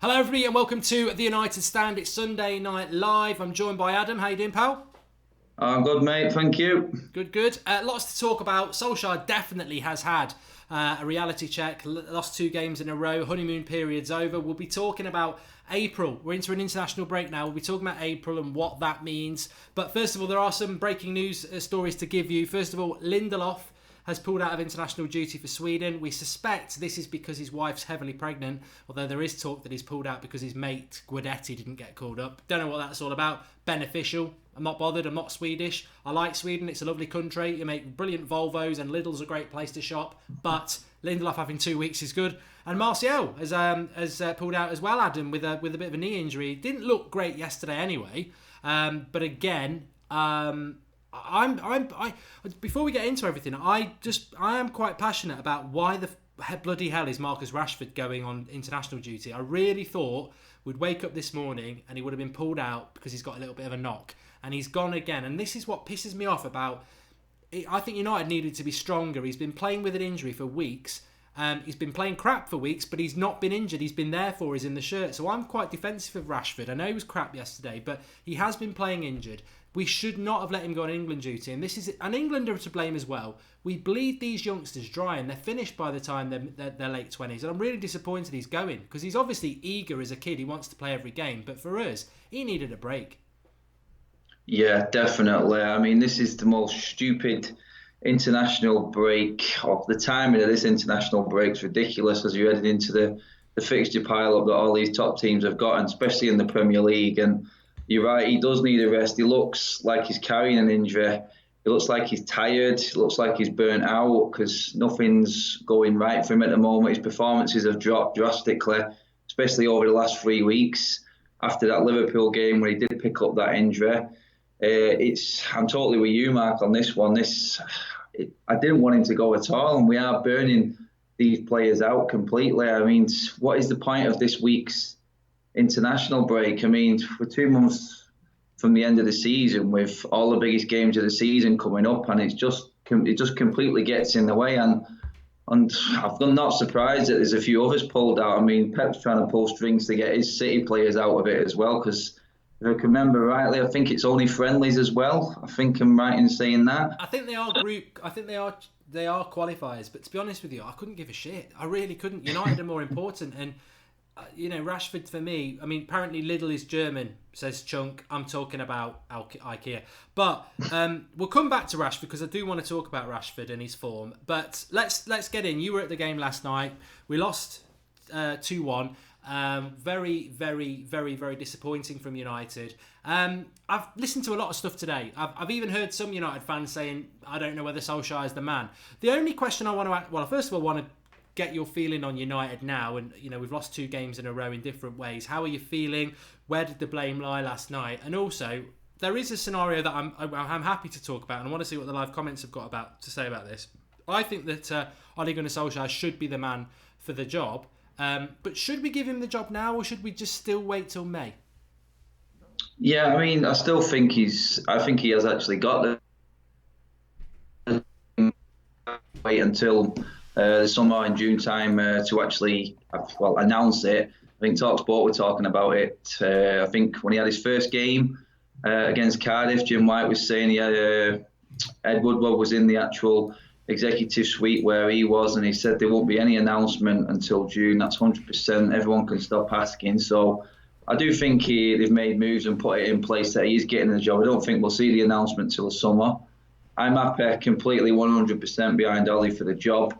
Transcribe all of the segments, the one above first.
Hello everybody and welcome to the United Stand. It's Sunday Night Live. I'm joined by Adam. How you doing, pal? I'm good, mate. Thank you. Good. Lots to talk about. Solskjaer definitely has had a reality check. Lost 2 games in a row. Honeymoon period's over. We'll be talking about April. We're into an international break now. We'll be talking about April and what that means. But first of all, there are some breaking news stories to give you. First of all, Lindelof has pulled out of international duty for Sweden. We suspect this is because his wife's heavily pregnant, although there is talk that he's pulled out because his mate Guidetti didn't get called up. Don't know what that's all about. Beneficial. I'm not bothered. I'm not Swedish. I like Sweden. It's a lovely country. You make brilliant Volvos and Lidl's a great place to shop. But Lindelof having 2 weeks is good. And Martial has pulled out as well, Adam, with a bit of a knee injury. Didn't look great yesterday anyway. But again, before we get into everything, I am quite passionate about why the bloody hell is Marcus Rashford going on international duty. I really thought we'd wake up this morning and he would have been pulled out because he's got a little bit of a knock, and he's gone again. And this is what pisses me off about it. I think United needed to be stronger. He's been playing with an injury for weeks. He's been playing crap for weeks, but he's not been injured. He's been there for us in the shirt. So I'm quite defensive of Rashford. I know he was crap yesterday, but he has been playing injured. We should not have let him go on England duty. And England are to blame as well. We bleed these youngsters dry and they're finished by the time they're late 20s. And I'm really disappointed he's going because he's obviously eager as a kid. He wants to play every game. But for us, he needed a break. Yeah, definitely. I mean, this is the most stupid international break. The timing of this international break is ridiculous as you're heading into the fixture pile-up that all these top teams have got, and especially in the Premier League. And you're right, he does need a rest. He looks like he's carrying an injury. He looks like he's tired. He looks like he's burnt out because nothing's going right for him at the moment. His performances have dropped drastically, especially over the last 3 weeks after that Liverpool game where he did pick up that injury. I'm totally with you, Mark, on this one. I didn't want him to go at all, and we are burning these players out completely. I mean, what is the point of this week's international break? I mean, we're 2 months from the end of the season with all the biggest games of the season coming up, and it just completely gets in the way. And I'm not surprised that there's a few others pulled out. I mean, Pep's trying to pull strings to get his City players out of it as well, because if I can remember rightly, I think it's only friendlies as well. I think I'm right in saying that. I think they are qualifiers, but to be honest with you, I couldn't give a shit. I really couldn't. United are more important, and Rashford for me. I mean, apparently Lidl is German, says Chunk. I'm talking about IKEA, but we'll come back to Rashford because I do want to talk about Rashford and his form. But let's get in. You were at the game last night. We lost 2-1. Very, very, very, very disappointing from United. I've listened to a lot of stuff today. I've even heard some United fans saying, I don't know whether Solskjaer is the man. The only question I want to ask, well, first of all, I want to get your feeling on United now. And, we've lost 2 games in a row in different ways. How are you feeling? Where did the blame lie last night? And also, there is a scenario that I'm happy to talk about, and I want to see what the live comments have got to say about this. I think that Ole Gunnar Solskjaer should be the man for the job. But should we give him the job now, or should we just still wait till May? Yeah, I mean, I think he has actually got the wait until the summer in June time to actually announce it. I think TalkSport were talking about it. I think when he had his first game against Cardiff, Jim White was saying he had Ed Woodward was in the actual executive suite where he was, and he said there won't be any announcement until June. That's 100%. Everyone can stop asking. So I do think they've made moves and put it in place that he's getting the job. I don't think we'll see the announcement till the summer. I'm happy completely 100% behind Ollie for the job.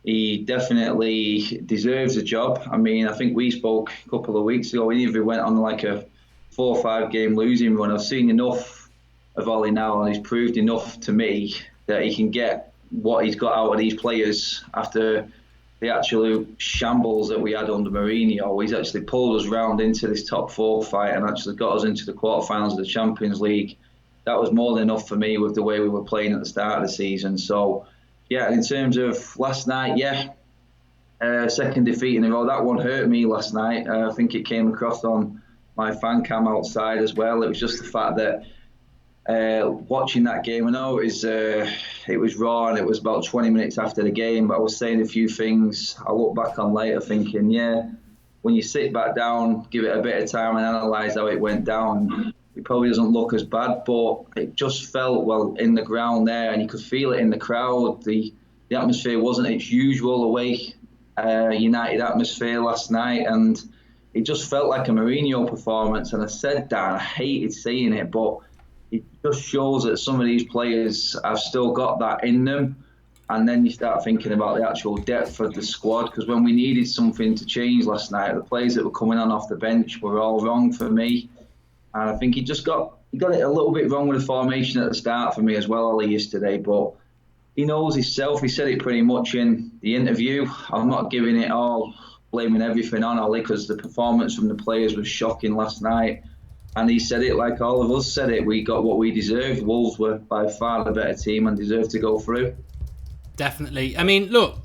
He definitely deserves the job. I mean, I think we spoke a couple of weeks ago. He even went on like a 4 or 5 game losing run. I've seen enough of Ollie now, and he's proved enough to me that he can get what he's got out of these players after the actual shambles that we had under Mourinho. He's actually pulled us round into this top 4 fight and actually got us into the quarterfinals of the Champions League. That was more than enough for me with the way we were playing at the start of the season. So, yeah, in terms of last night, second defeat in a row. That one hurt me last night. I think it came across on my fan cam outside as well. It was just the fact that watching that game, I know it was raw and it was about 20 minutes after the game, but I was saying a few things I look back on later thinking, when you sit back down, give it a bit of time and analyse how it went down, it probably doesn't look as bad, but it just felt, well, in the ground there, and you could feel it in the crowd. The atmosphere wasn't its usual away United atmosphere last night, and it just felt like a Mourinho performance. And I said that, and I hated saying it, but it just shows that some of these players have still got that in them. And then you start thinking about the actual depth of the squad, because when we needed something to change last night, the players that were coming on off the bench were all wrong for me. And I think he got it a little bit wrong with the formation at the start for me as well, Ollie, yesterday. But he knows himself. He said it pretty much in the interview. I'm not giving it all, blaming everything on Ollie, because the performance from the players was shocking last night. And he said it like all of us said it. We got what we deserved. Wolves were by far the better team and deserved to go through. Definitely. I mean, look,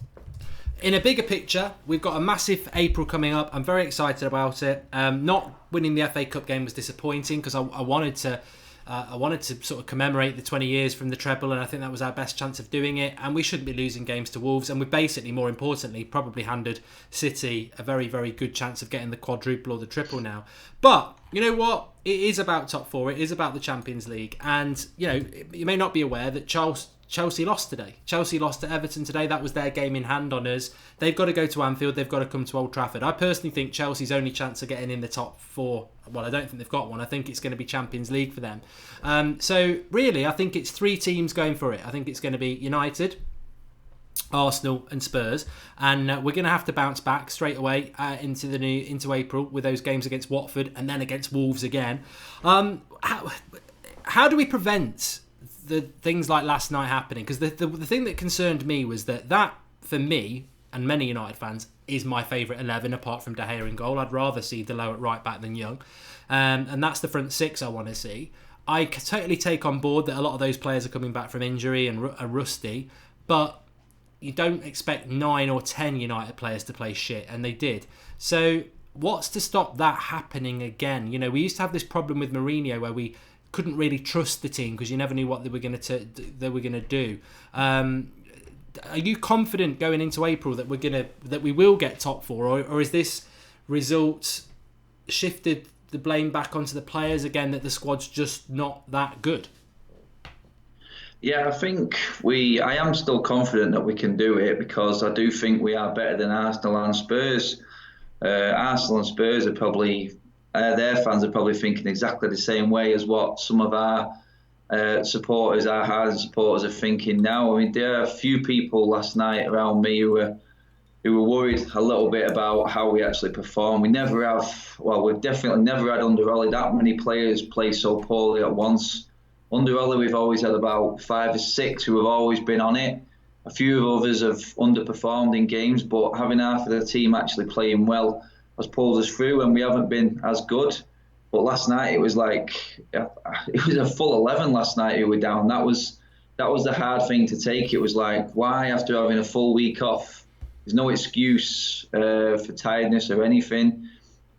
in a bigger picture, we've got a massive April coming up. I'm very excited about it. Not winning the FA Cup game was disappointing, because I wanted to sort of commemorate the 20 years from the treble, and I think that was our best chance of doing it. And we shouldn't be losing games to Wolves. And we basically, more importantly, probably handed City a very, very good chance of getting the quadruple or the triple now. But you know what? It is about top four. It is about the Champions League. And you may not be aware that Chelsea lost today. Chelsea lost to Everton today. That was their game in hand on us. They've got to go to Anfield. They've got to come to Old Trafford. I personally think Chelsea's only chance of getting in the top four, well, I don't think they've got one. I think it's going to be Champions League for them. So really, I think it's three teams going for it. I think it's going to be United, Arsenal and Spurs, and we're going to have to bounce back straight away into April with those games against Watford and then against Wolves again. How do we prevent the things like last night happening? Because the thing that concerned me was that for me and many United fans is my favourite 11 apart from De Gea in goal. I'd rather see Delo at right back than Young, and that's the front six I want to see. I totally take on board that a lot of those players are coming back from injury and are rusty, but you don't expect 9 or 10 United players to play shit, and they did. So what's to stop that happening again? We used to have this problem with Mourinho where we couldn't really trust the team because you never knew what they were going to do. Are you confident going into April that we will get top four, or is this result shifted the blame back onto the players again, that the squad's just not that good? Yeah, I think I am still confident that we can do it, because I do think we are better than Arsenal and Spurs. Arsenal and Spurs are probably, their fans are probably thinking exactly the same way as what some of our supporters, our hard supporters, are thinking now. I mean, there are a few people last night around me who were worried a little bit about how we actually perform. We've definitely never had under Ollie that many players play so poorly at once. Under Ollie, we've always had about 5 or 6 who have always been on it. A few of others have underperformed in games, but having half of the team actually playing well has pulled us through, and we haven't been as good. But last night it was a full 11 last night who were down. That was the hard thing to take. It was like, why, after having a full week off, there's no excuse for tiredness or anything.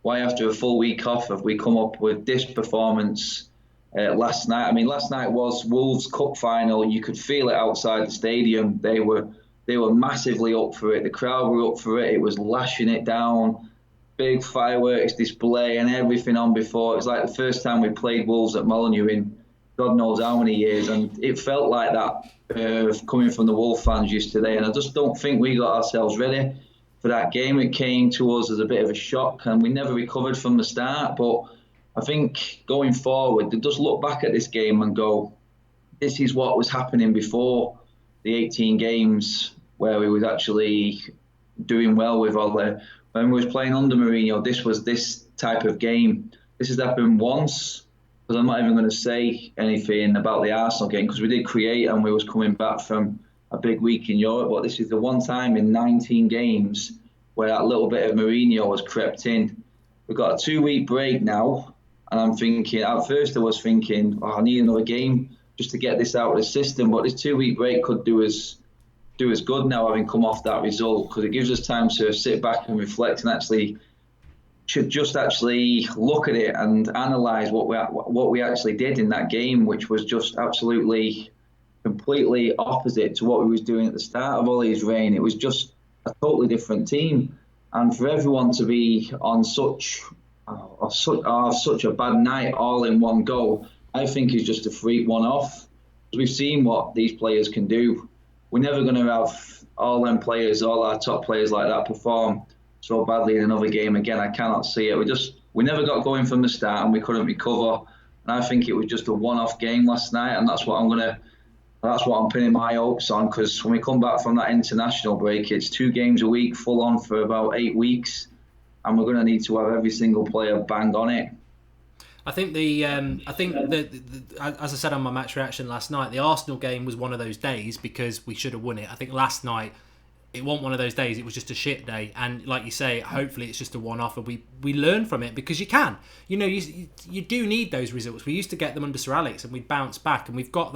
Why, after a full week off, have we come up with this performance last night? I mean, last night was Wolves Cup final. You could feel it outside the stadium. They were massively up for it. The crowd were up for it. It was lashing it down. Big fireworks display and everything on before. It was like the first time we played Wolves at Molineux in God knows how many years, and it felt like that coming from the Wolves fans yesterday. And I just don't think we got ourselves ready for that game. It came to us as a bit of a shock, and we never recovered from the start. But I think going forward, they just look back at this game and go, this is what was happening before the 18 games where we was actually doing well with Ollie. When we was playing under Mourinho, this was this type of game. This has happened once, because I'm not even going to say anything about the Arsenal game, because we did create and we was coming back from a big week in Europe. But this is the one time in 19 games where that little bit of Mourinho has crept in. We've got a 2-week break now, and I'm thinking, at first I was thinking, I need another game just to get this out of the system. But this 2-week break could do us good now, having come off that result, because it gives us time to sit back and reflect and actually look at it and analyse what we actually did in that game, which was just absolutely completely opposite to what we was doing at the start of Ollie's reign. It was just a totally different team. And for everyone to be on such a bad night all in one go, I think is just a freak one-off. We've seen what these players can do. We're never going to have all them players, all our top players like that perform so badly in another game again. I cannot see it. We never got going from the start and we couldn't recover. And I think it was just a one-off game last night, and that's what I'm pinning my hopes on, because when we come back from that international break, it's 2 games a week, full on for about 8 weeks, and we're going to need to have every single player bang on it. I think as I said on my match reaction last night, the Arsenal game was one of those days because we should have won it. I think last night it wasn't one of those days. It was just a shit day, and like you say, hopefully it's just a one-off, and we learn from it, because you can. You do need those results. We used to get them under Sir Alex, and we'd bounce back, and we've got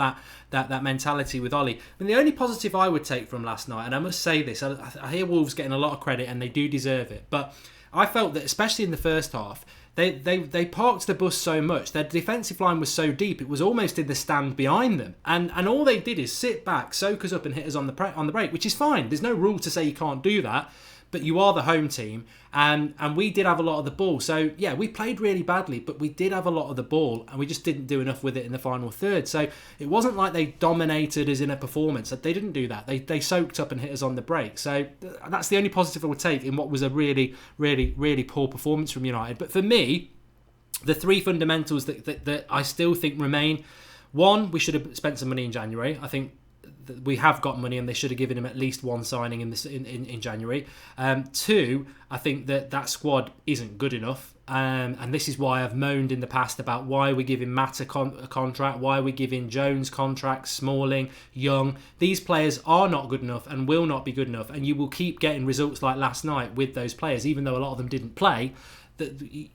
that mentality with Ollie. And the only positive I would take from last night, and I must say this, I hear Wolves getting a lot of credit, and they do deserve it, but I felt that especially in the first half, They parked the bus so much. Their defensive line was so deep, it was almost in the stand behind them. And all they did is sit back, soak us up and hit us on the break, which is fine. There's no rule to say you can't do that. But you are the home team. And we did have a lot of the ball. So, yeah, we played really badly, but we did have a lot of the ball. And we just didn't do enough with it in the final third. So it wasn't like they dominated us in a performance. They didn't do that. They soaked up and hit us on the break. So that's the only positive I would take in what was a really, really, really poor performance from United. But for me, the 3 fundamentals that I still think remain: 1, we should have spent some money in January. I think we have got money, and they should have given him at least 1 signing in January. 2, I think that squad isn't good enough, and this is why I've moaned in the past about why we're giving Matt a contract, why we're giving Jones contracts, Smalling, Young. These players are not good enough and will not be good enough, and you will keep getting results like last night with those players, even though a lot of them didn't play. The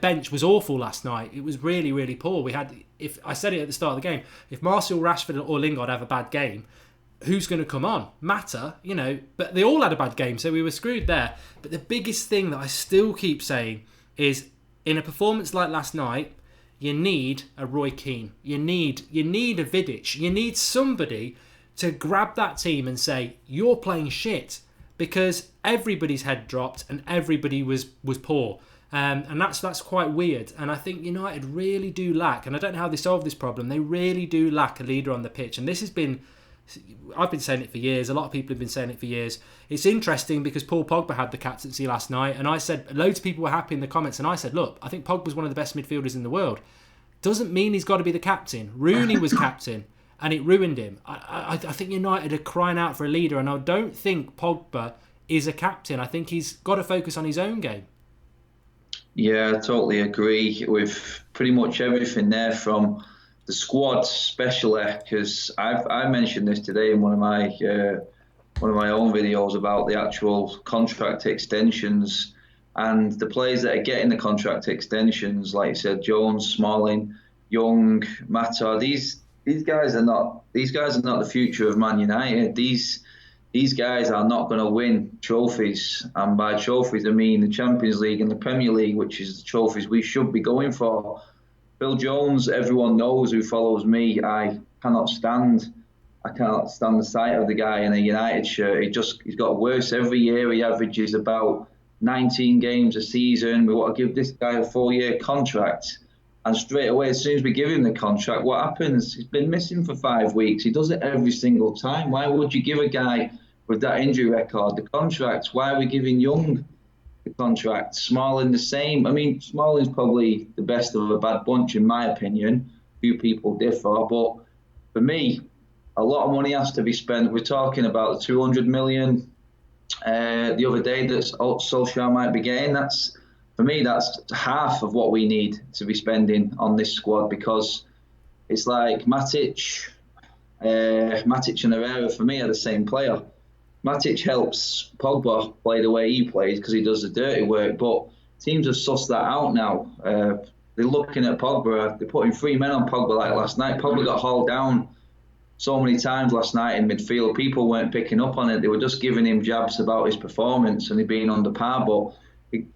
bench was awful last night. It was really, really poor. If I said it at the start of the game, if Martial, Rashford or Lingard have a bad game, who's going to come on? Mata, but they all had a bad game, so we were screwed there. But the biggest thing that I still keep saying is, in a performance like last night, you need a Roy Keane. You need a Vidic. You need somebody to grab that team and say, you're playing shit, because everybody's head dropped and everybody was poor. And that's quite weird. And I think United really do lack, and I don't know how they solve this problem, they really do lack a leader on the pitch. And this has been, I've been saying it for years, a lot of people have been saying it for years. It's interesting because Paul Pogba had the captaincy last night, and I said, loads of people were happy in the comments, and I said, look, I think Pogba's one of the best midfielders in the world. Doesn't mean he's got to be the captain. Rooney was captain, and it ruined him. I think United are crying out for a leader, and I don't think Pogba is a captain. I think he's got to focus on his own game. Yeah, I totally agree with pretty much everything there from the squad, especially because I mentioned this today in one of my own videos about the actual contract extensions and the players that are getting the contract extensions. Like you said, Jones, Smalling, Young, Mata. These guys are not the future of Man United. These guys are not going to win trophies, and by trophies I mean the Champions League and the Premier League, which is the trophies we should be going for. Phil Jones, everyone knows who follows me, I cannot stand the sight of the guy in a United shirt. He's got worse every year. He averages about 19 games a season. We want to give this guy a 4-year contract. And straight away, as soon as we give him the contract, what happens? He's been missing for 5 weeks. He does it every single time. Why would you give a guy with that injury record the contract? Why are we giving Young the contract? Smalling the same. I mean, Smalling's probably the best of a bad bunch in my opinion. Few people differ, but for me, a lot of money has to be spent. We're talking about the 200 million the other day that Solskjaer might be getting. For me, that's half of what we need to be spending on this squad, because it's like Matic and Herrera for me are the same player. Matic helps Pogba play the way he plays because he does the dirty work, but teams have sussed that out now. They're looking at Pogba, they're putting 3 men on Pogba like last night. Pogba got hauled down so many times last night in midfield. People weren't picking up on it. They were just giving him jabs about his performance and he being under par, but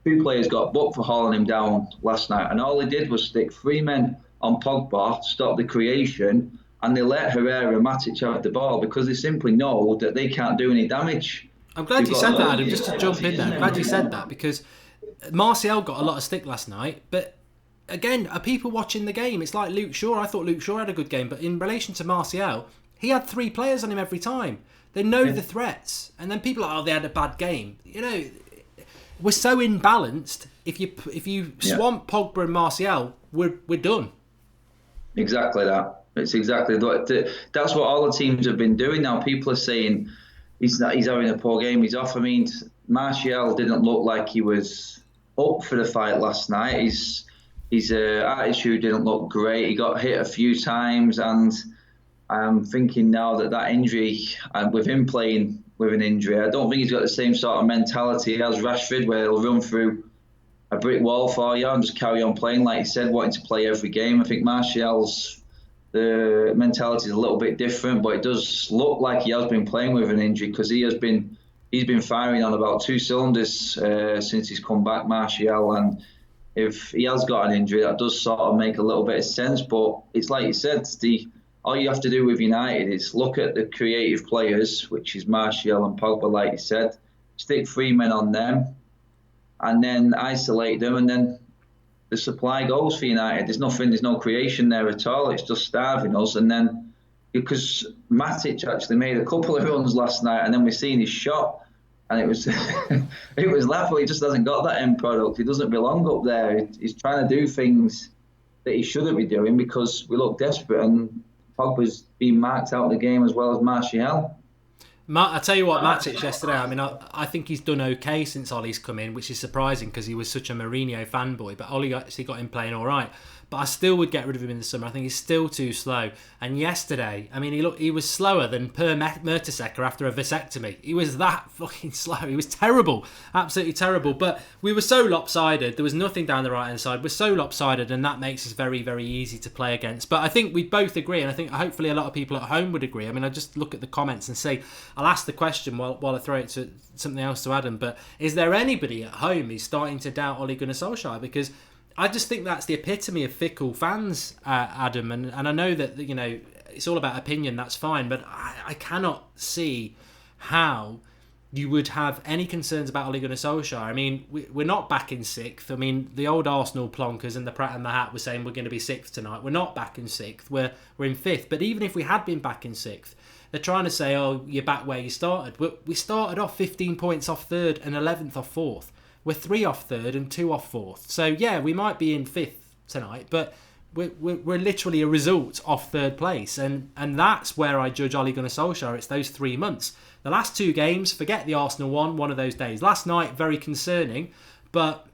2 players got booked for hauling him down last night, and all they did was stick 3 men on Pogba, stop the creation, and they let Herrera and Matic have the ball because they simply know that they can't do any damage. I'm glad you said that, Adam, just to jump in there. I'm glad you said that, because Martial got a lot of stick last night, but again, are people watching the game? It's like Luke Shaw. I thought Luke Shaw had a good game, but in relation to Martial, he had 3 players on him every time. They know the threats, and then people are, they had a bad game. We're so imbalanced. If you swamp Pogba and Martial, we're done. Exactly that. It's exactly that's what all the teams have been doing now. People are saying he's having a poor game. He's off. I mean, Martial didn't look like he was up for the fight last night. His attitude didn't look great. He got hit a few times, and I'm thinking now that injury, and with him playing with an injury, I don't think he's got the same sort of mentality as Rashford, where he'll run through a brick wall for you and just carry on playing, like you said, wanting to play every game. I think Martial's the mentality is a little bit different, but it does look like he has been playing with an injury, because he's been firing on about 2 cylinders since he's come back, Martial. And if he has got an injury, that does sort of make a little bit of sense. But it's like you said, all you have to do with United is look at the creative players, which is Martial and Pogba, like you said, stick 3 men on them, and then isolate them, and then the supply goes for United. There's no creation there at all. It's just starving us. And then, because Matic actually made a couple of runs last night, and then we've seen his shot, and it was it was laughable. He just hasn't got that end product. He doesn't belong up there. He's trying to do things that he shouldn't be doing, because we look desperate, and Pogba's been marked out of the game as well as Martial. I tell you what, Matic yesterday, I mean, I think he's done okay since Ollie's come in, which is surprising because he was such a Mourinho fanboy, but Ollie actually got him playing all right. But I still would get rid of him in the summer. I think he's still too slow. And yesterday, I mean, he was slower than Per Mertesacker after a vasectomy. He was that fucking slow. He was terrible, absolutely terrible. But we were so lopsided. There was nothing down the right-hand side. We're so lopsided, and that makes us very, very easy to play against. But I think we both agree, and I think hopefully a lot of people at home would agree. I mean, I just look at the comments and say, I'll ask the question while I throw it to something else to Adam, but is there anybody at home who's starting to doubt Ole Gunnar Solskjaer? Because I just think that's the epitome of fickle fans, Adam, and I know that, you know, it's all about opinion, that's fine, but I cannot see how you would have any concerns about Ole Gunnar Solskjaer. I mean, we're not back in 6th. I mean, the old Arsenal plonkers and the Pratt and the Hat were saying we're going to be 6th tonight. We're not back in 6th. We're in 5th. But even if we had been back in 6th, they're trying to say, oh, you're back where you started. We started off 15 points off 3rd and 11th off 4th. We're 3 off 3rd and 2 off 4th. So, yeah, we might be in 5th tonight, but we're literally a result off 3rd place. And that's where I judge Ole Gunnar Solskjaer. It's those 3 months. The last 2 games, forget the Arsenal one of those days. Last night, very concerning, but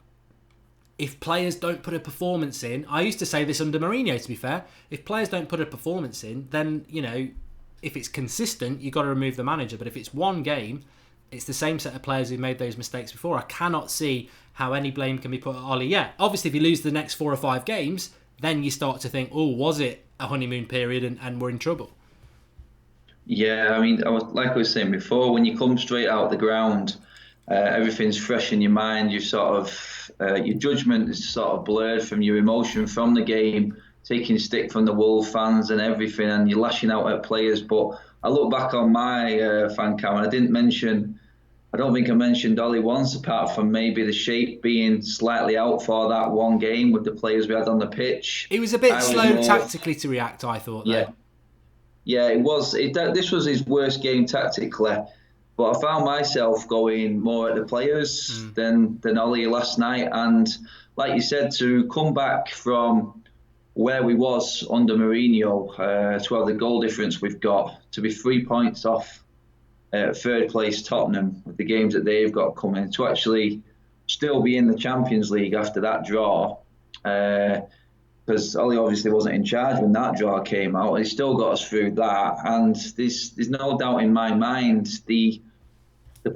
if players don't put a performance in, I used to say this under Mourinho, to be fair, if players don't put a performance in, then, you know, if it's consistent, you've got to remove the manager. But if it's one game, it's the same set of players who made those mistakes before. I cannot see how any blame can be put on Ole. Yeah, obviously if you lose the next 4 or 5 games, then you start to think, oh, was it a honeymoon period and we're in trouble? Yeah, I mean, like I was saying before, when you come straight out of the ground, everything's fresh in your mind. You sort of your judgment is sort of blurred from your emotion from the game, taking stick from the Wolves fans and everything, and you're lashing out at players. But I look back on my fan count, and I don't think I mentioned Ollie once, apart from maybe the shape being slightly out for that one game with the players we had on the pitch. He was a bit slow tactically to react, I thought. Yeah. Though. Yeah, it was. This was his worst game tactically, but I found myself going more at the players than Ollie last night. And like you said, to come back from where we was under Mourinho to have the goal difference we've got, to be 3 points off 3rd place Tottenham with the games that they've got coming, to actually still be in the Champions League after that draw. Because Ollie obviously wasn't in charge when that draw came out. He still got us through that. And there's no doubt in my mind, the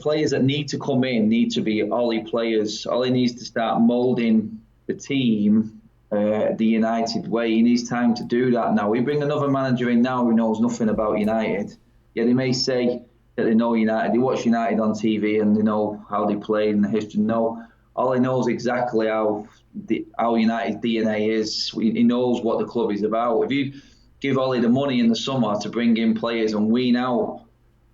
players that need to come in need to be Ollie players. Ollie needs to start moulding the team the United way. He needs time to do that now. We bring another manager in now who knows nothing about United. Yeah, they may say that they know United. They watch United on TV and they know how they play and the history. No, Ollie knows exactly how United's DNA is. He knows what the club is about. If you give Ollie the money in the summer to bring in players and wean out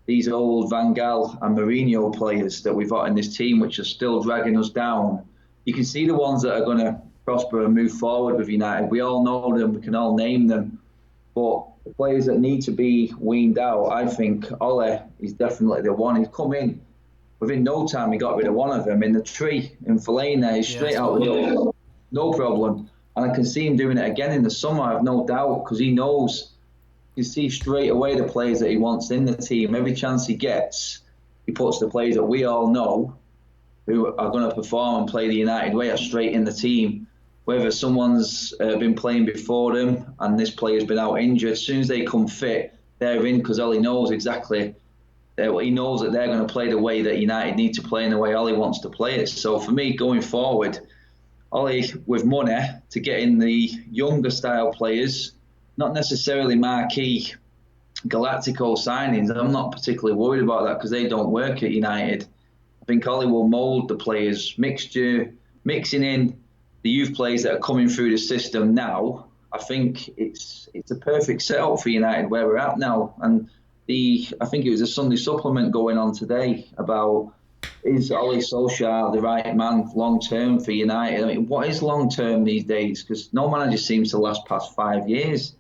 these old Van Gaal and Mourinho players that we've got in this team, which are still dragging us down. You can see the ones that are going to prosper and move forward with United. We all know them, we can all name them. But the players that need to be weaned out, I think Ole is definitely the one. He's come in within no time. He got rid of one of them in the tree in Fellaini there. He's straight out the door, no problem. And I can see him doing it again in the summer. I have no doubt because he knows. You see straight away the players that he wants in the team. Every chance he gets, he puts the players that we all know who are going to perform and play the United way are straight in the team. Whether someone's been playing before them and this player's been out injured, as soon as they come fit, they're in because Ollie knows exactly. He knows that they're going to play the way that United need to play and the way Ollie wants to play it. So for me, going forward, Ollie with money to get in the younger style players, not necessarily marquee Galactico signings. I'm not particularly worried about that because they don't work at United. I think Ollie will mould the players, mixing in the youth players that are coming through the system now. I think it's a perfect setup for United where we're at now. And I think it was a Sunday supplement going on today about is Ollie Solskjaer the right man long term for United? I mean, what is long term these days? Because no manager seems to last past 5 years.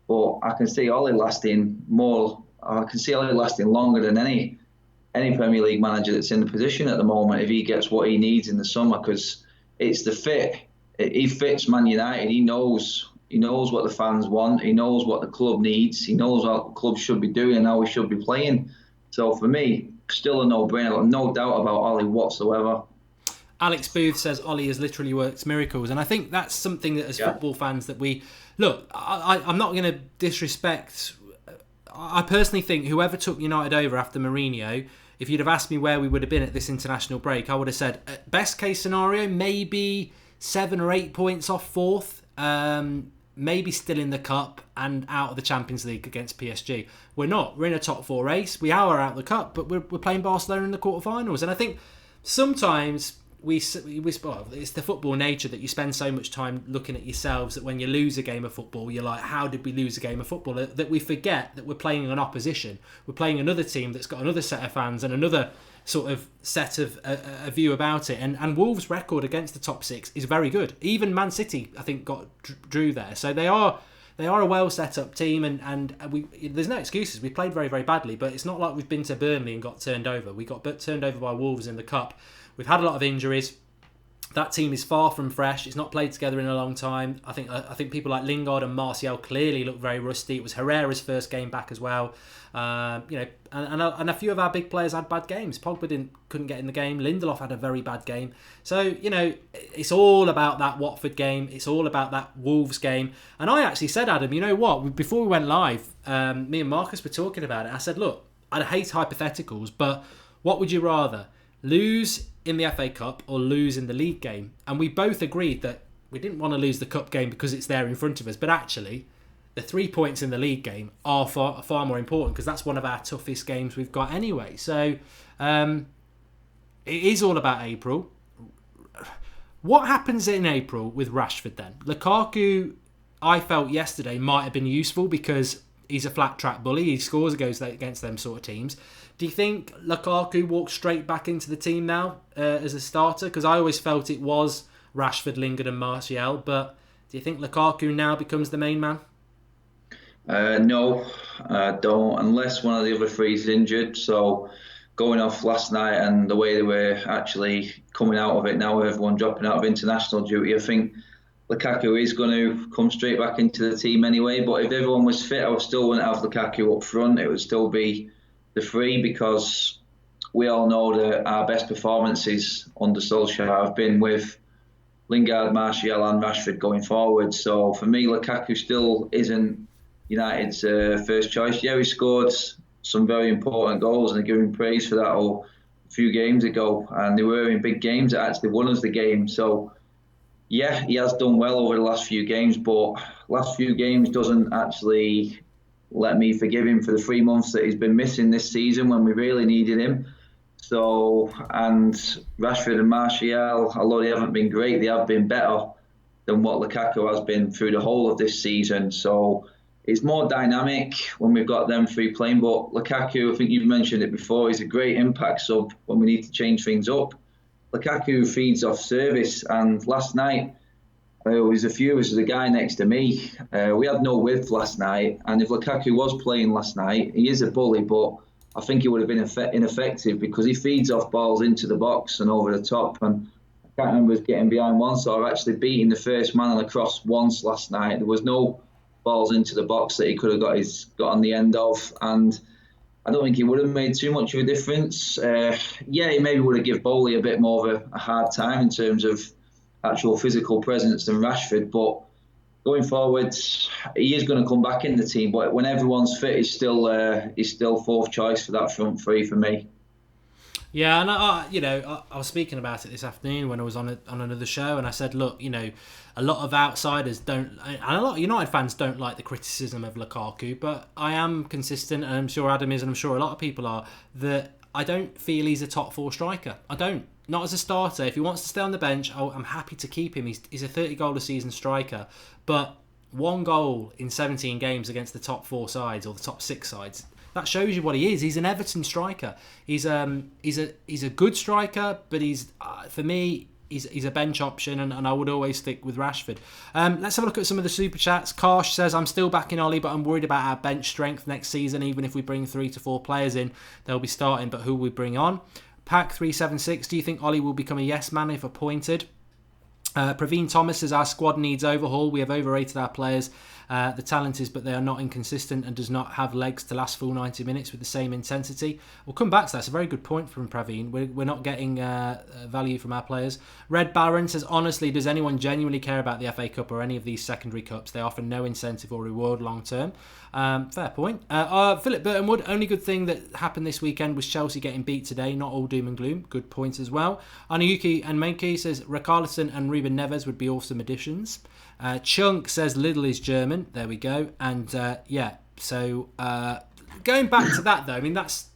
But I can see Ollie lasting more. I can see Ollie lasting longer than any Premier League manager that's in the position at the moment if he gets what he needs in the summer. Because it's the fit. He fits Man United. He knows what the fans want. He knows what the club needs. He knows what the club should be doing and how we should be playing. So for me, still a no-brainer. I've got no doubt about Ollie whatsoever. Alex Booth says Ollie has literally worked miracles, and I think that's something that as football fans that we look. I'm not going to disrespect. I personally think whoever took United over after Mourinho, if you'd have asked me where we would have been at this international break, I would have said best case scenario maybe 7 or 8 points off fourth, maybe still in the cup and out of the Champions League against PSG. We're not. We're in a top 4 race. We are out of the cup, but we're playing Barcelona in the quarterfinals, and I think sometimes. It's the football nature that you spend so much time looking at yourselves that when you lose a game of football, you're like, how did we lose a game of football? That we forget that we're playing an opposition. We're playing another team that's got another set of fans and another sort of set of a view about it. And Wolves' record against the top 6 is very good. Even Man City, I think, drew there. So they are a well set up team, and there's no excuses. We played very, very badly, but it's not like we've been to Burnley and got turned over. We got turned over by Wolves in the cup. We've had a lot of injuries. That team is far from fresh. It's not played together in a long time. I think people like Lingard and Martial clearly look very rusty. It was Herrera's first game back as well. And a few of our big players had bad games. Pogba couldn't get in the game. Lindelof had a very bad game. So, it's all about that Watford game. It's all about that Wolves game. And I actually said, Adam, you know what? Before we went live, me and Marcus were talking about it. I said, look, I hate hypotheticals, but what would you rather? Lose in the FA Cup or lose in the league game? And we both agreed that we didn't want to lose the cup game because it's there in front of us, but actually the 3 points in the league game are far more important because that's one of our toughest games we've got anyway. So it is all about April. What happens in April with Rashford then? Lukaku, I felt yesterday, might have been useful because he's a flat track bully. He scores against them sort of teams. Do you think Lukaku walks straight back into the team now as a starter? Because I always felt it was Rashford, Lingard and Martial. But do you think Lukaku now becomes the main man? No, I don't. Unless one of the other three is injured. So going off last night and the way they were actually coming out of it now with everyone dropping out of international duty, I think Lukaku is going to come straight back into the team anyway. But if everyone was fit, I would still wouldn't have Lukaku up front. It would still be the three because we all know that our best performances under Solskjaer have been with Lingard, Martial and Rashford going forward. So for me, Lukaku still isn't United's first choice. Yeah, he scored some very important goals and I give him praise for that a few games ago. And they were in big games that actually won us the game. So yeah, he has done well over the last few games, but last few games doesn't actually let me forgive him for the 3 months that he's been missing this season when we really needed him. So, and Rashford and Martial, although they haven't been great, they have been better than what Lukaku has been through the whole of this season. So it's more dynamic when we've got them three playing. But Lukaku, I think you've mentioned it before, he's a great impact sub when we need to change things up. Lukaku feeds off service, and last night there was a few of us, the guy next to me. We had no width last night, and if Lukaku was playing last night, he is a bully, but I think he would have been ineffective because he feeds off balls into the box and over the top. And I can't remember us getting behind once or actually beating the first man on the cross once last night. There was no balls into the box that he could have got on the end of, and I don't think he would have made too much of a difference. He maybe would have given Bowley a bit more of a hard time in terms of actual physical presence than Rashford, but going forward, he is going to come back in the team. But when everyone's fit, he's still fourth choice for that front three for me. Yeah, and I was speaking about it this afternoon when I was on another show, and I said, look, a lot of outsiders don't, and a lot of United fans don't like the criticism of Lukaku, but I am consistent, and I'm sure Adam is, and I'm sure a lot of people are, that I don't feel he's a top four striker. I don't. Not as a starter. If he wants to stay on the bench, I'm happy to keep him. He's a 30-goal-a-season striker, but one goal in 17 games against the top four sides or the top six sides, that shows you what he is. He's an Everton striker. He's a good striker, but for me, he's a bench option, and I would always stick with Rashford. Let's have a look at some of the super chats. Karsh says, I'm still backing Ollie, but I'm worried about our bench strength next season. Even if we bring 3 to 4 players in, they'll be starting, but who will we bring on? Pack376, do you think Ollie will become a yes man if appointed? Praveen Thomas says, our squad needs overhaul. We have overrated our players. The talent is, but they are not inconsistent and does not have legs to last full 90 minutes with the same intensity. We'll come back to that. It's a very good point from Praveen. We're not getting value from our players. Red Baron says, honestly, does anyone genuinely care about the FA Cup or any of these secondary cups? They offer no incentive or reward long term. Fair point. Philip Burtonwood, only good thing that happened this weekend was Chelsea getting beat today. Not all doom and gloom. Good point as well. Anayuki and Menki says, Richarlison and Ruben Neves would be awesome additions. Chunk says Lidl is German. There we go. And so going back to that though, I mean, that's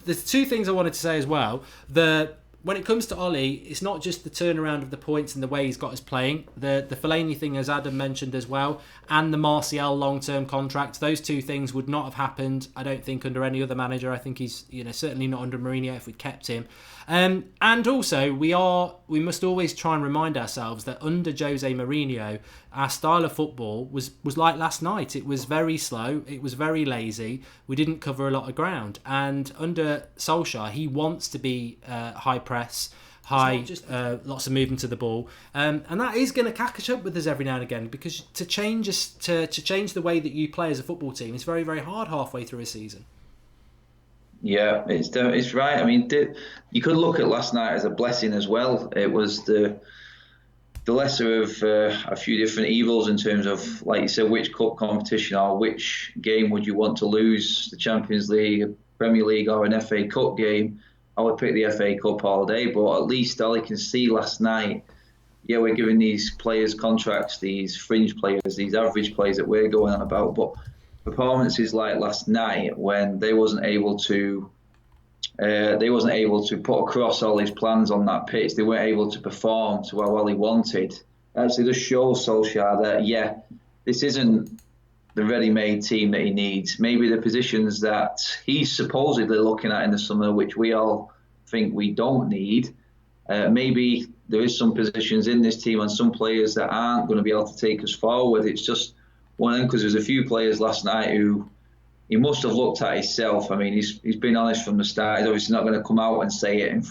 there's two things I wanted to say as well. When it comes to Ollie, it's not just the turnaround of the points and the way he's got us playing. The Fellaini thing, as Adam mentioned as well, and the Martial long-term contract. Those two things would not have happened, I don't think, under any other manager. I think he's, certainly not under Mourinho if we'd kept him. And also, we must always try and remind ourselves that under Jose Mourinho, our style of football was like last night. It was very slow. It was very lazy. We didn't cover a lot of ground. And under Solskjaer, he wants to be high press, lots of movement to the ball, and that is going to catch up with us every now and again, because to change the way that you play as a football team is very, very hard halfway through a season. Yeah, it's right. I mean, you could look at last night as a blessing as well. It was the lesser of a few different evils in terms of, like you said, which cup competition or which game would you want to lose, the Champions League, Premier League or an FA Cup game. I would pick the FA Cup all day, but at least all I can see last night, we're giving these players contracts, these fringe players, these average players that we're going on about, but performances like last night when they wasn't able to put across all his plans on that pitch, they weren't able to perform to how well he wanted. Actually, just shows Solskjaer that this isn't the ready-made team that he needs. Maybe the positions that he's supposedly looking at in the summer, which we all think we don't need, maybe there is some positions in this team and some players that aren't going to be able to take us forward. It's just one of them, because there's a few players last night who he must have looked at himself. I mean, he's been honest from the start. He's obviously not going to come out and say it in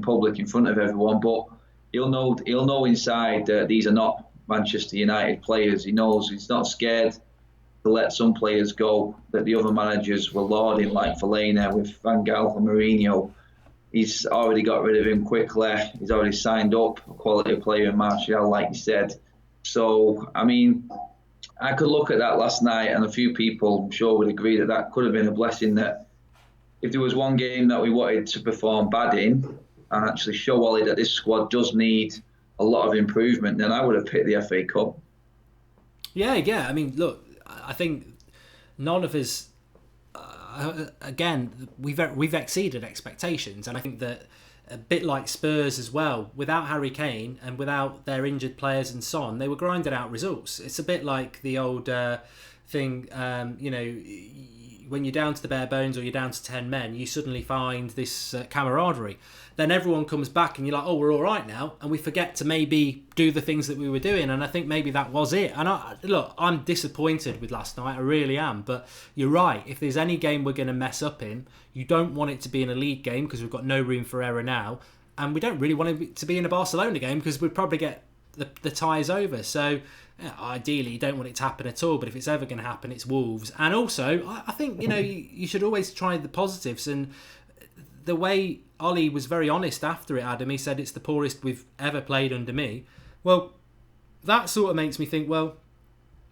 public in front of everyone, but he'll know inside that these are not Manchester United players. He knows he's not scared to let some players go that the other managers were lauding, like Fellaini with Van Gaal and Mourinho. He's already got rid of him quickly. He's already signed up a quality player in Martial, like you said. So, I mean, I could look at that last night, and a few people, I'm sure, would agree that could have been a blessing, that if there was one game that we wanted to perform bad in and actually show Ollie that this squad does need a lot of improvement, then I would have picked the FA Cup. Yeah. I mean, look, I think none of us, again, we've exceeded expectations, and I think that a bit like Spurs as well, without Harry Kane and without their injured players and Son, they were grinding out results. It's a bit like the old thing. When you're down to the bare bones or you're down to 10 men, you suddenly find this camaraderie. Then everyone comes back and you're like, oh, we're all right now. And we forget to maybe do the things that we were doing. And I think maybe that was it. And I'm disappointed with last night. I really am. But you're right. If there's any game we're going to mess up in, you don't want it to be in a league game because we've got no room for error now. And we don't really want it to be in a Barcelona game because we'd probably get the ties over. So ideally you don't want it to happen at all, but if it's ever going to happen, it's Wolves. And also I think you should always try the positives, and the way Ollie was very honest after it, Adam, he said it's the poorest we've ever played under me. Well, that sort of makes me think, well,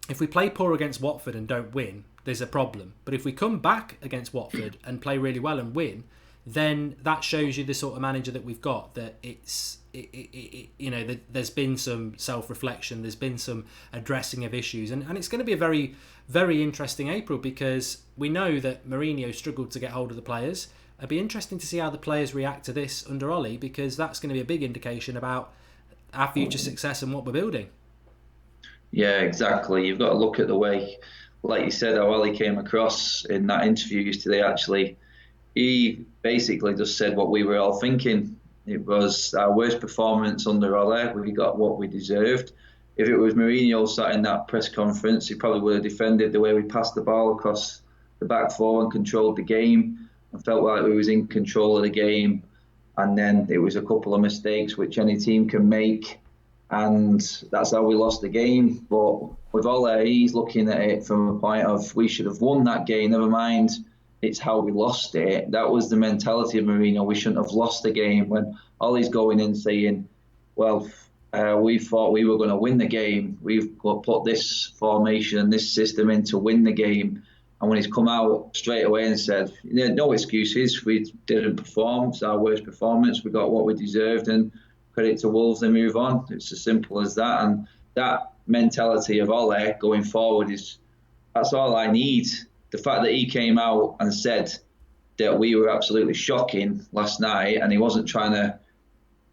if we play poor against Watford and don't win, there's a problem. But if we come back against Watford and play really well and win, then that shows you the sort of manager that we've got, that there's been some self-reflection, there's been some addressing of issues, and it's going to be a very, very interesting April, because we know that Mourinho struggled to get hold of the players. It'd be interesting to see how the players react to this under Ollie, because that's going to be a big indication about our future success and what we're building. Yeah, exactly. You've got to look at the way, like you said, how Ollie came across in that interview yesterday. Actually, he basically just said what we were all thinking. It was our worst performance under Ole. We got what we deserved. If it was Mourinho sat in that press conference, he probably would have defended the way we passed the ball across the back four and controlled the game and felt like we was in control of the game. And then it was a couple of mistakes which any team can make, and that's how we lost the game. But with Ole, he's looking at it from a point of, we should have won that game, never mind it's how we lost it. That was the mentality of Mourinho. We shouldn't have lost the game. When Ollie's going in saying, well, we thought we were going to win the game. We've put this formation and this system in to win the game. And when he's come out straight away and said, no excuses, we didn't perform, it's our worst performance, we got what we deserved, and credit to Wolves and move on. It's as simple as that. And that mentality of Ole going forward that's all I need. The fact that he came out and said that we were absolutely shocking last night, and he wasn't trying to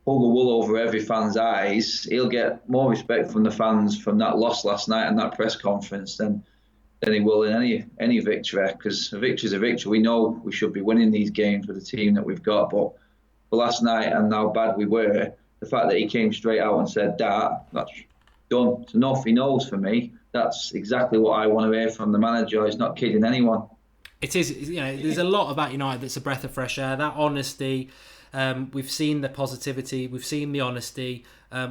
pull the wool over every fan's eyes, he'll get more respect from the fans from that loss last night and that press conference than he will in any victory, because a victory is a victory. We know we should be winning these games with the team that we've got, but for last night and how bad we were, the fact that he came straight out and said that's done. It's enough. He knows for me. That's exactly what I want to hear from the manager. He's not kidding anyone. It is, there's a lot about United that's a breath of fresh air. That honesty, we've seen the positivity, we've seen the honesty.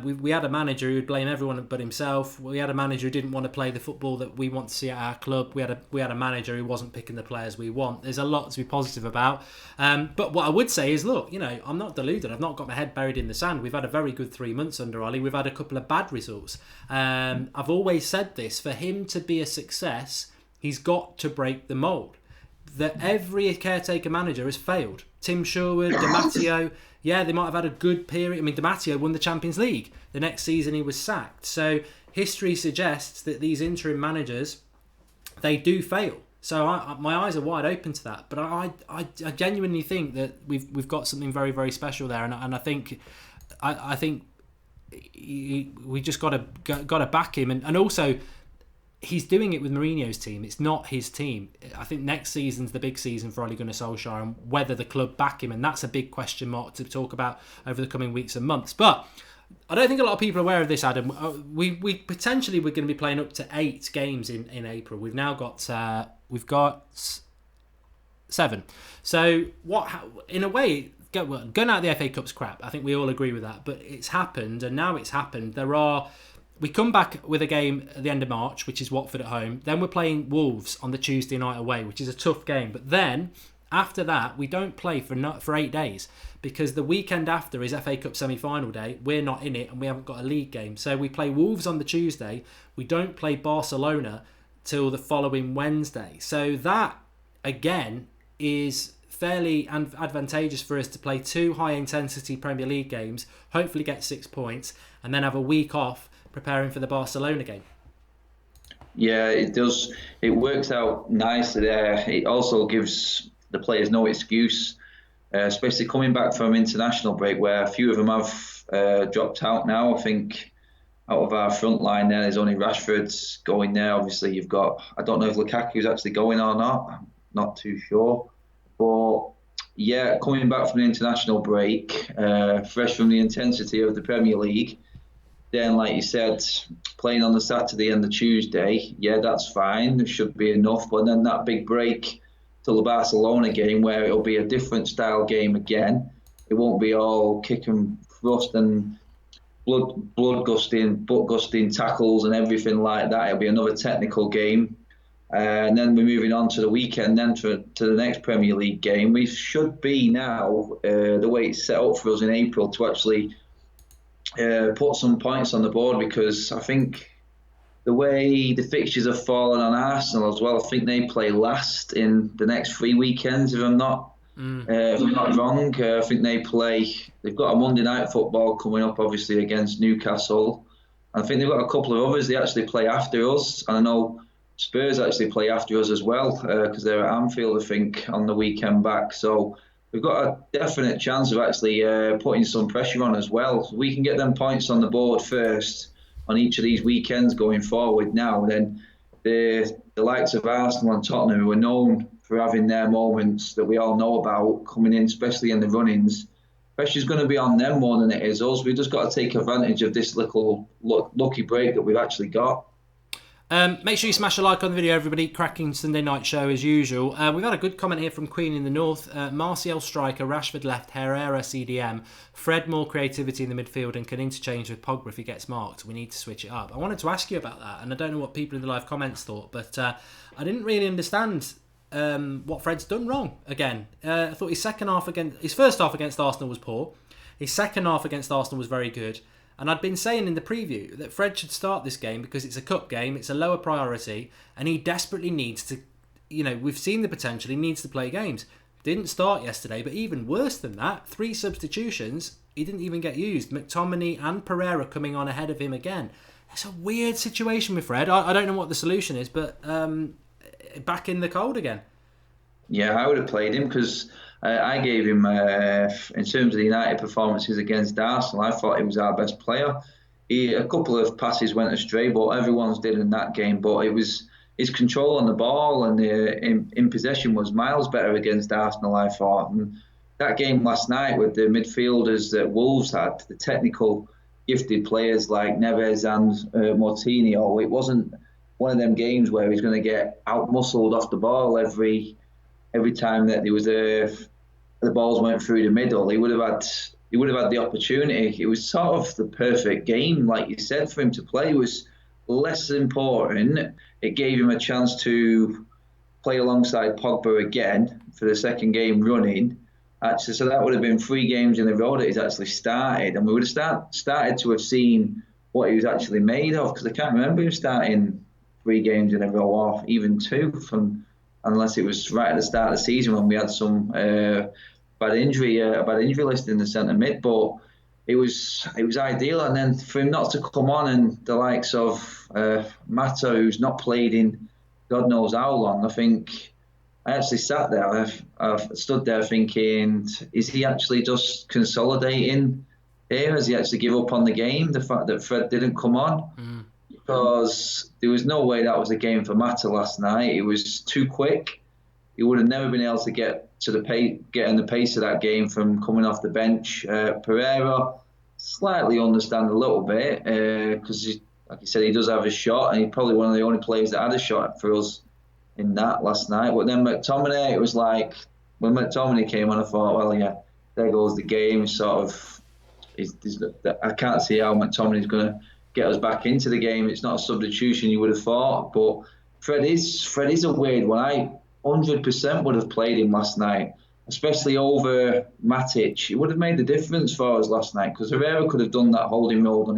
We had a manager who would blame everyone but himself. We had a manager who didn't want to play the football that we want to see at our club. We had a manager who wasn't picking the players we want. There's a lot to be positive about. But what I would say is, look, I'm not deluded. I've not got my head buried in the sand. We've had a very good 3 months under Ollie. We've had a couple of bad results. I've always said this: for him to be a success, he's got to break the mould. That every caretaker manager has failed. Tim Sherwood, Di Matteo, yeah, they might have had a good period. I mean, Di Matteo won the Champions League. The next season he was sacked. So history suggests that these interim managers, they do fail. So my eyes are wide open to that. But I genuinely think that we've got something very, very special there, and I think we just got to back him, and also, he's doing it with Mourinho's team. It's not his team. I think next season's the big season for Ole Gunnar Solskjaer, and whether the club back him, and that's a big question mark to talk about over the coming weeks and months. But I don't think a lot of people are aware of this, Adam. We potentially we're going to be playing up to 8 games in April. We've now got 7. So in a way, going out the FA Cup's crap. I think we all agree with that. But it's happened, and now it's happened. We come back with a game at the end of March, which is Watford at home. Then we're playing Wolves on the Tuesday night away, which is a tough game. But then, after that, we don't play for 8 days, because the weekend after is FA Cup semi-final day. We're not in it, and we haven't got a league game. So we play Wolves on the Tuesday. We don't play Barcelona till the following Wednesday. So that, again, is fairly advantageous for us to play 2 high-intensity Premier League games, hopefully get 6 points, and then have a week off preparing for the Barcelona game. Yeah, it does. It works out nicely there. It also gives the players no excuse, especially coming back from international break, where a few of them have dropped out now. I think out of our front line there. There's only Rashford's going there. Obviously, you've got, I don't know if Lukaku's actually going or not. I'm not too sure. But yeah, coming back from the international break, fresh from the intensity of the Premier League, then, like you said, playing on the Saturday and the Tuesday, yeah, that's fine. It should be enough. But then that big break till the Barcelona game, where it'll be a different style game again. It won't be all kick and thrust and blood gusting, butt gusting tackles and everything like that. It'll be another technical game. And then we're moving on to the weekend, then to the next Premier League game. We should be now, the way it's set up for us in April, to actually put some points on the board, because I think the way the fixtures have fallen on Arsenal as well, I think they play last in the next 3 weekends, if I'm not wrong. I think they've got a Monday night football coming up, obviously, against Newcastle. I think they've got a couple of others they actually play after us. And I know Spurs actually play after us as well, because they're at Anfield, I think, on the weekend back. So we've got a definite chance of actually putting some pressure on as well. If we can get them points on the board first on each of these weekends going forward now, then the likes of Arsenal and Tottenham, who are known for having their moments that we all know about coming in, especially in the run-ins, pressure's going to be on them more than it is us. We've just got to take advantage of this little lucky break that we've actually got. Make sure you smash a like on the video, everybody. Cracking Sunday night show as usual. We've had a good comment here from Queen in the North. Martial striker, Rashford left, Herrera CDM, Fred more creativity in the midfield and can interchange with Pogba if he gets marked. We need to switch it up. I wanted to ask you about that, and I don't know what people in the live comments thought, but I didn't really understand what Fred's done wrong again. I thought his first half against Arsenal was poor. His second half against Arsenal was very good. And I'd been saying in the preview that Fred should start this game because it's a cup game, it's a lower priority, and he desperately needs to, we've seen the potential, he needs to play games. Didn't start yesterday, but even worse than that, 3 substitutions, he didn't even get used. McTominay and Pereira coming on ahead of him again. It's a weird situation with Fred. I don't know what the solution is, but back in the cold again. Yeah, I would have played him because I gave him, in terms of the United performances against Arsenal, I thought he was our best player. A couple of passes went astray, but everyone's did in that game. But it was his control on the ball and in possession was miles better against Arsenal, I thought. And that game last night with the midfielders that Wolves had, the technical, gifted players like Neves and Moutinho, it wasn't one of them games where he's going to get out-muscled off the ball every time that there was the balls went through the middle. He would have had the opportunity. It was sort of the perfect game, like you said, for him to play. It was less important. It gave him a chance to play alongside Pogba again for the second game running. Actually, so that would have been 3 games in a row that he's actually started, and we would have started to have seen what he was actually made of, because I can't remember him starting 3 games in a row, or even 2 unless it was right at the start of the season when we had some bad injury list in the centre mid. But it was ideal, and then for him not to come on, and the likes of Mata, who's not played in God knows how long. I think I actually sat there. I've stood there thinking, is he actually just consolidating here? Has he actually give up on the game? The fact that Fred didn't come on. Because there was no way that was a game for Mata last night. It was too quick. He would have never been able to get in the pace of that game from coming off the bench. Pereira, slightly understand a little bit, because like you said, he does have a shot, and he's probably one of the only players that had a shot for us in that last night. But then McTominay, it was like, when McTominay came on, I thought, well, yeah, there goes the game. I can't see how McTominay's going to get us back into the game. It's not a substitution, you would have thought, but Fred is a weird one. I 100% would have played him last night, especially over Matic. It would have made the difference for us last night, because Herrera could have done that holding role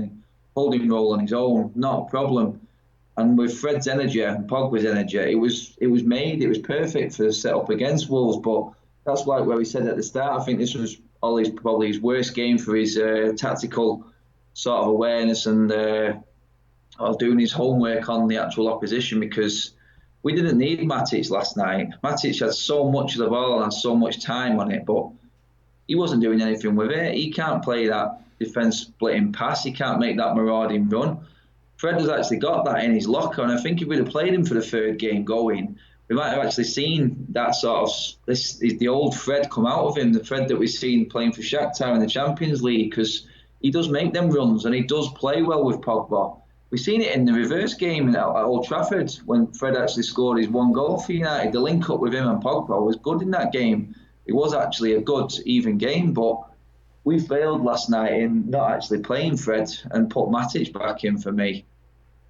on his own, not a problem. And with Fred's energy and Pogba's energy, it was perfect for the setup against Wolves. But that's like where we said at the start, I think this was probably his worst game for his tactical sort of awareness and doing his homework on the actual opposition, because we didn't need Matic last night. Matic had so much of the ball and had so much time on it, but he wasn't doing anything with it. He can't play that defence splitting pass. He can't make that marauding run. Fred has actually got that in his locker, and I think if we'd have played him for the third game going, we might have actually seen that sort of the old Fred come out of him, the Fred that we've seen playing for Shakhtar in the Champions League, because he does make them runs and he does play well with Pogba. We've seen it in the reverse game at Old Trafford when Fred actually scored his one goal for United. The link up with him and Pogba was good in that game. It was actually a good, even game, but we failed last night in not actually playing Fred and put Matic back in for me.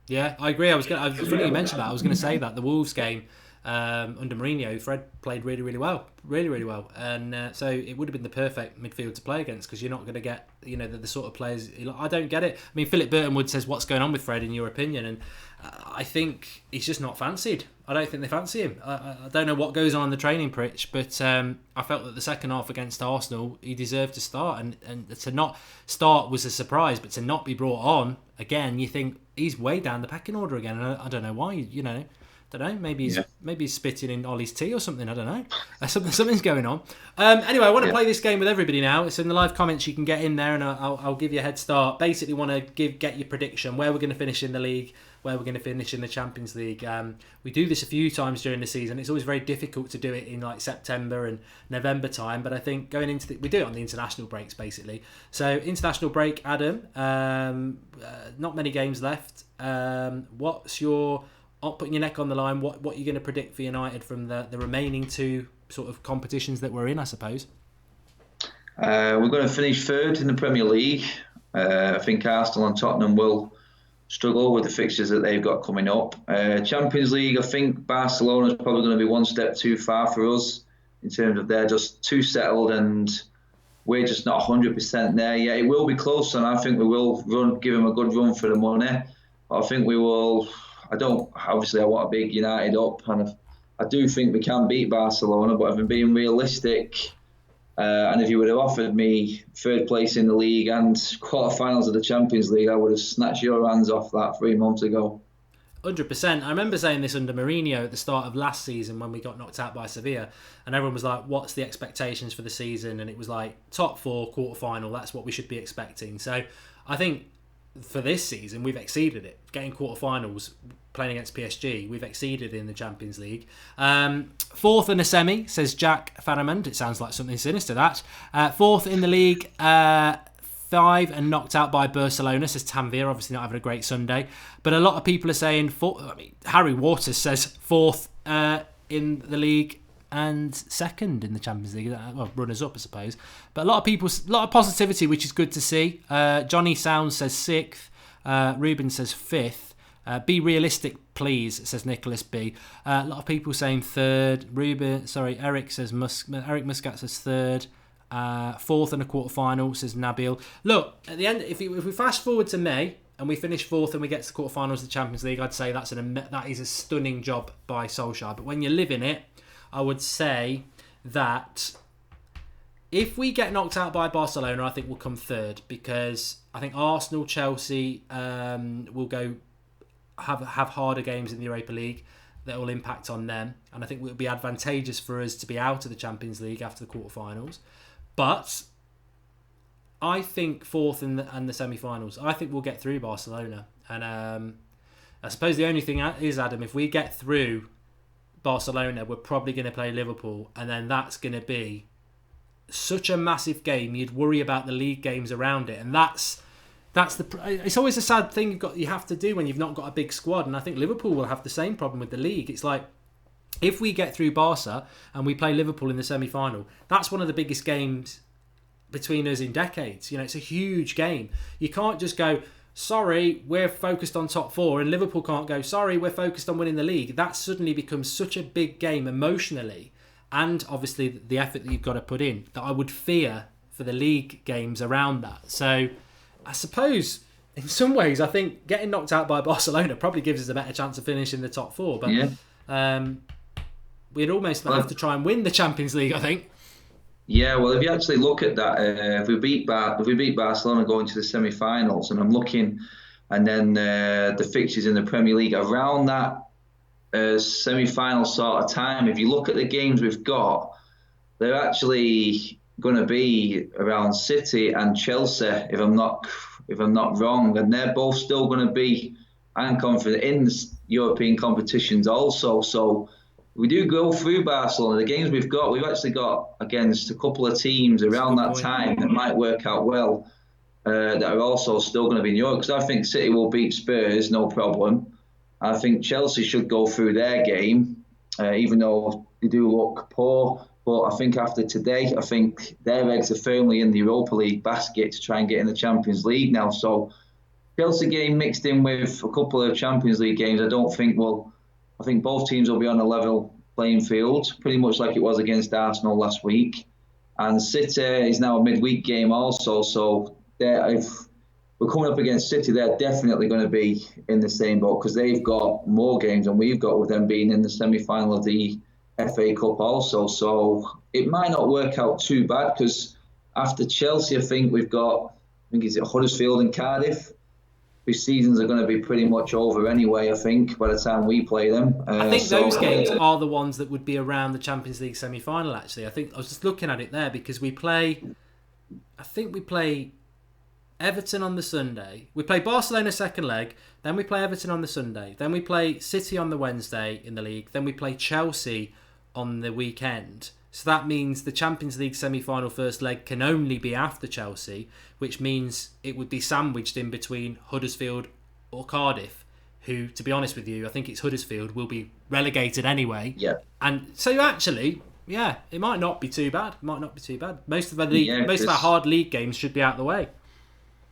Yeah, I agree. Funny you mentioned that. I was going to say that the Wolves game under Mourinho, Fred played really, really well, and so it would have been the perfect midfield to play against, because you're not going to get the sort of players. I don't get it. I mean, Philip Burtonwood says, "What's going on with Fred in your opinion?" And I think he's just not fancied. I don't think they fancy him. I don't know what goes on the training pitch, but I felt that the second half against Arsenal, he deserved to start, and to not start was a surprise, but to not be brought on again, you think he's way down the pecking order again, and I don't know why. Don't know. Maybe he's spitting in Ollie's tea or something. I don't know. Something's going on. Anyway, I want to play this game with everybody now. It's in the live comments. You can get in there, and I'll give you a head start. Basically, want to get your prediction where we're going to finish in the league, where we're going to finish in the Champions League. We do this a few times during the season. It's always very difficult to do it in like September and November time. But I think going into we do it on the international breaks basically. So international break, Adam. Not many games left. What's your putting your neck on the line, what are you going to predict for United from the remaining two sort of competitions that we're in, I suppose? We're going to finish third in the Premier League. I think Arsenal and Tottenham will struggle with the fixtures that they've got coming up. Champions League, I think Barcelona's probably going to be one step too far for us in terms of they're just too settled and we're just not 100% there yet. It will be close, and I think we will give them a good run for the money. But I think we will... I want a big United up, and I do think we can beat Barcelona, but if I'm being realistic, and if you would have offered me third place in the league and quarterfinals of the Champions League, I would have snatched your hands off that 3 months ago. 100%. I remember saying this under Mourinho at the start of last season when we got knocked out by Sevilla, and everyone was like, what's the expectations for the season? And it was like, top 4, quarterfinal, that's what we should be expecting. So I think for this season, we've exceeded it. Getting quarterfinals, playing against PSG, we've exceeded in the Champions League. Fourth in a semi, says Jack Faramond. It sounds like something sinister, that. Fourth in the league, 5 and knocked out by Barcelona, says Tanvir. Obviously not having a great Sunday. But a lot of people are saying, Harry Waters says fourth in the league and second in the Champions League. Well, runners up, I suppose. But a lot of positivity, which is good to see. Johnny Sounds says sixth. Ruben says fifth. Be realistic, please, says Nicholas B. A lot of people saying third. Eric says Eric Muscat says third. Fourth and a quarterfinal, says Nabil. Look, at the end, if we fast forward to May and we finish fourth and we get to the quarterfinals of the Champions League, I'd say that is a stunning job by Solskjaer. But when you live in it, I would say that if we get knocked out by Barcelona, I think we'll come third, because I think Arsenal, Chelsea will go have harder games in the Europa League that will impact on them, and I think it will be advantageous for us to be out of the Champions League after the quarterfinals. But I think fourth in the semi-finals. I think we'll get through Barcelona, and I suppose the only thing is, Adam, if we get through Barcelona, we're probably going to play Liverpool, and then that's going to be such a massive game. You'd worry about the league games around it, and it's always a sad thing you have to do when you've not got a big squad. And I think Liverpool will have the same problem with the league. It's like, if we get through Barca and we play Liverpool in the semi-final, that's one of the biggest games between us in decades. It's a huge game. You can't just go, sorry, we're focused on top 4, and Liverpool can't go, sorry, we're focused on winning the league. That suddenly becomes such a big game emotionally, and obviously the effort that you've got to put in, that I would fear for the league games around that. So I suppose in some ways I think getting knocked out by Barcelona probably gives us a better chance of finishing the top 4, but we'd almost have to try and win the Champions League, I think. Yeah, well, if you actually look at that, if we beat Barcelona going to the semi-finals, and I'm looking, and then the fixtures in the Premier League around that semi-final sort of time, if you look at the games we've got, they're actually going to be around City and Chelsea, if I'm not wrong, and they're both still going to be, I'm confident, in European competitions also. So we do go through Barcelona. The games we've actually got against a couple of teams around that time that might work out well. That are also still going to be in Europe, because I think City will beat Spurs, no problem. I think Chelsea should go through their game, even though they do look poor. But I think after today, I think their eggs are firmly in the Europa League basket to try and get in the Champions League now. So Chelsea game mixed in with a couple of Champions League games, I think both teams will be on a level playing field, pretty much like it was against Arsenal last week. And City is now a midweek game also, so if we're coming up against City, they're definitely going to be in the same boat, because they've got more games than we've got, with them being in the semi-final of the FA Cup also. So it might not work out too bad, because after Chelsea, I think is it Huddersfield and Cardiff, whose seasons are going to be pretty much over anyway, I think, by the time we play them. I think those games are the ones that would be around the Champions League semi-final, actually. I think I was just looking at it there, because we play Everton on the Sunday. We play Barcelona second leg, then we play Everton on the Sunday, then we play City on the Wednesday in the league, then we play Chelsea on the weekend. So that means the Champions League semi-final first leg can only be after Chelsea, which means it would be sandwiched in between Huddersfield or Cardiff, who, to be honest with you, I think it's Huddersfield, will be relegated anyway. Yeah. And so actually, yeah, it might not be too bad. Most of our hard league games should be out of the way.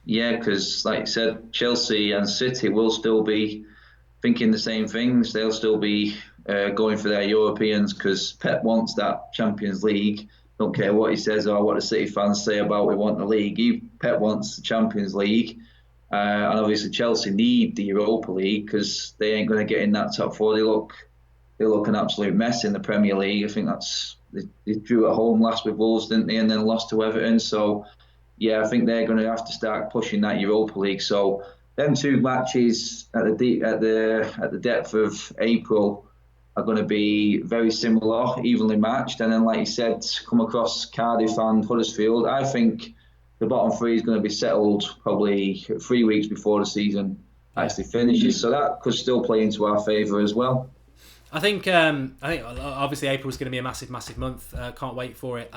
Yeah, because like I said, Chelsea and City will still be thinking the same things. They'll still be going for their Europeans, because Pep wants that Champions League. Don't care what he says or what the City fans say about we want the league. Pep wants the Champions League. And obviously Chelsea need the Europa League, because they ain't going to get in that top four. They look an absolute mess in the Premier League. I think they drew at home last with Wolves, didn't they, and then lost to Everton. So yeah, I think they're going to have to start pushing that Europa League. So them two matches at the depth of April are going to be very similar, evenly matched. And then, like you said, come across Cardiff and Huddersfield. I think the bottom three is going to be settled probably 3 weeks before the season actually finishes. So that could still play into our favour as well. I think obviously April is going to be a massive month. Can't wait for it.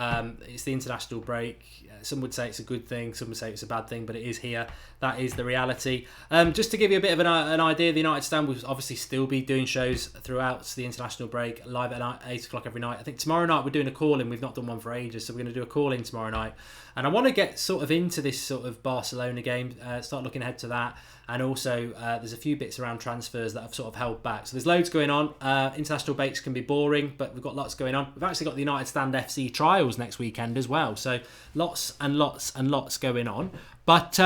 It's the international break. Some would say it's a good thing, some would say it's a bad thing, but it is here. That is the reality. Just to give you a bit of an idea, the United Stand will obviously still be doing shows throughout the international break, live at 8 o'clock every night. I think tomorrow night we're doing a call-in. We've not done one for ages, so we're going to do a call-in tomorrow night. And I want to get sort of into this sort of Barcelona game, start looking ahead to that. And also, there's a few bits around transfers that have sort of held back. So there's loads going on. International breaks can be boring, but we've got lots going on. We've actually got the United Stand FC trials next weekend as well. So lots and lots and lots going on. But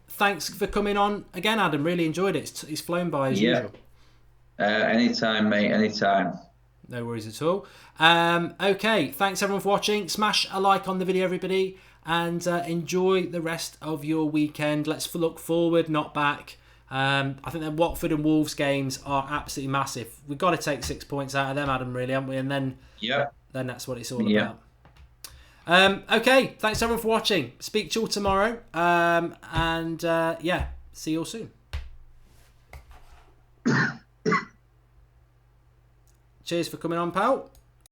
thanks for coming on again, Adam. Really enjoyed it. It's flown by as usual. Anytime, mate. Anytime. No worries at all. Okay, thanks everyone for watching. Smash a like on the video, everybody. And enjoy the rest of your weekend. Let's look forward, not back. I think the Watford and Wolves games are absolutely massive. We've got to take 6 points out of them, Adam, really, haven't we? And then that's what it's all about. Okay, thanks everyone for watching. Speak to you all tomorrow. See you all soon. Cheers for coming on, pal.